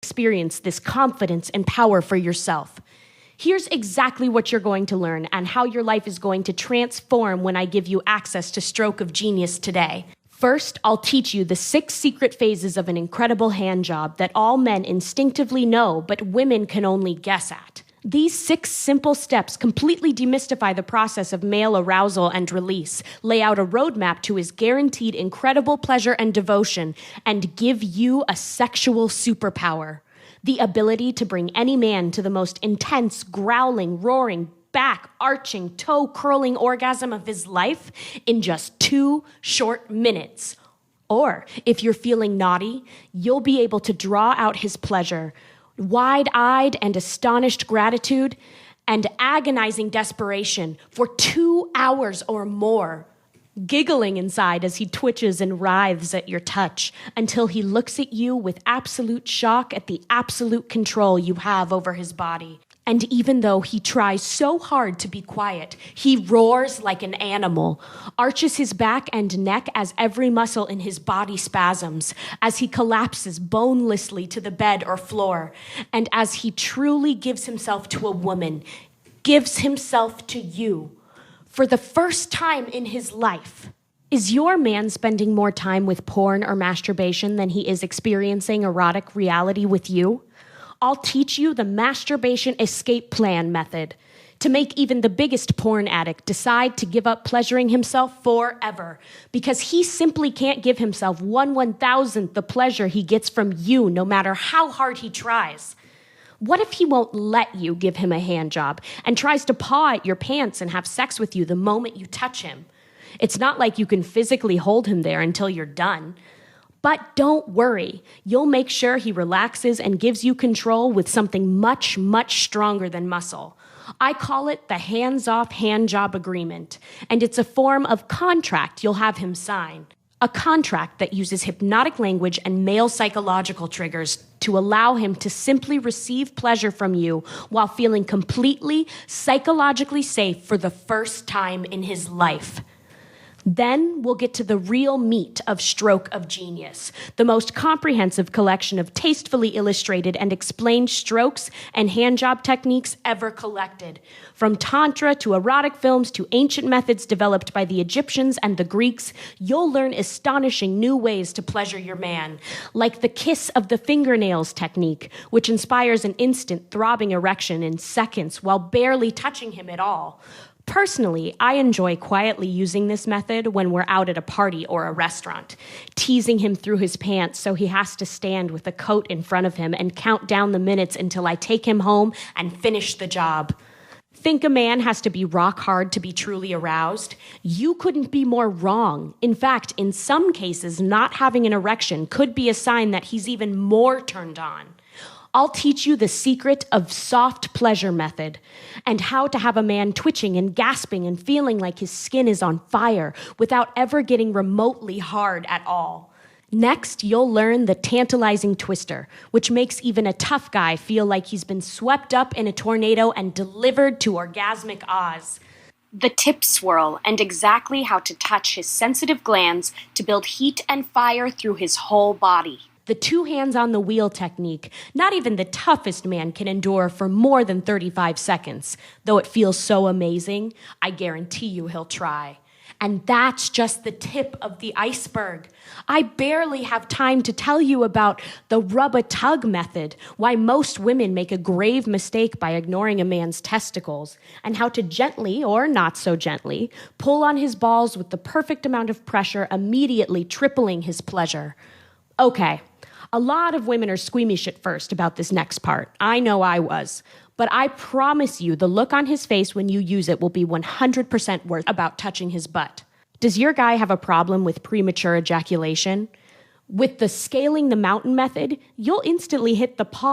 experience this confidence and power for yourself. Here's exactly what you're going to learn and how your life is going to transform when I give you access to Stroke of Genius today. First, I'll teach you the 6 secret phases of an incredible hand job that all men instinctively know, but women can only guess at. These 6 simple steps completely demystify the process of male arousal and release, lay out a roadmap to his guaranteed incredible pleasure and devotion, and give you a sexual superpower. The ability to bring any man to the most intense, growling, roaring, back-arching, toe-curling orgasm of his life in just 2 short minutes. Or, if you're feeling naughty, you'll be able to draw out his pleasure, wide-eyed and astonished gratitude, and agonizing desperation for 2 hours or more, giggling inside as he twitches and writhes at your touch until he looks at you with absolute shock at the absolute control you have over his body. And even though he tries so hard to be quiet, he roars like an animal, arches his back and neck as every muscle in his body spasms, as he collapses bonelessly to the bed or floor, and as he truly gives himself to a woman, gives himself to you, for the first time in his life. Is your man spending more time with porn or masturbation than he is experiencing erotic reality with you? I'll teach you the masturbation escape plan method to make even the biggest porn addict decide to give up pleasuring himself forever because he simply can't give himself 1/1000th the pleasure he gets from you no matter how hard he tries. What if he won't let you give him a hand job and tries to paw at your pants and have sex with you the moment you touch him? It's not like you can physically hold him there until you're done. But don't worry, you'll make sure he relaxes and gives you control with something much, much stronger than muscle. I call it the hands-off hand job agreement, and it's a form of contract you'll have him sign. A contract that uses hypnotic language and male psychological triggers to allow him to simply receive pleasure from you while feeling completely psychologically safe for the first time in his life. Then we'll get to the real meat of Stroke of Genius, the most comprehensive collection of tastefully illustrated and explained strokes and handjob techniques ever collected. From tantra to erotic films to ancient methods developed by the Egyptians and the Greeks, you'll learn astonishing new ways to pleasure your man, like the kiss of the fingernails technique, which inspires an instant throbbing erection in seconds while barely touching him at all. Personally, I enjoy quietly using this method when we're out at a party or a restaurant, teasing him through his pants so he has to stand with a coat in front of him and count down the minutes until I take him home and finish the job. Think a man has to be rock hard to be truly aroused? You couldn't be more wrong. In fact, in some cases, not having an erection could be a sign that he's even more turned on. I'll teach you the secret of soft pleasure method and how to have a man twitching and gasping and feeling like his skin is on fire without ever getting remotely hard at all. Next, you'll learn the tantalizing twister, which makes even a tough guy feel like he's been swept up in a tornado and delivered to orgasmic Oz. The tip swirl and exactly how to touch his sensitive glands to build heat and fire through his whole body. The 2 hands on the wheel technique, not even the toughest man can endure for more than 35 seconds. Though it feels so amazing, I guarantee you he'll try. And that's just the tip of the iceberg. I barely have time to tell you about the rub-a-tug method, why most women make a grave mistake by ignoring a man's testicles, and how to gently, or not so gently, pull on his balls with the perfect amount of pressure, immediately tripling his pleasure. Okay. A lot of women are squeamish at first about this next part. I know I was. But I promise you the look on his face when you use it will be 100% worth about touching his butt. Does your guy have a problem with premature ejaculation? With the scaling the mountain method, you'll instantly hit the pause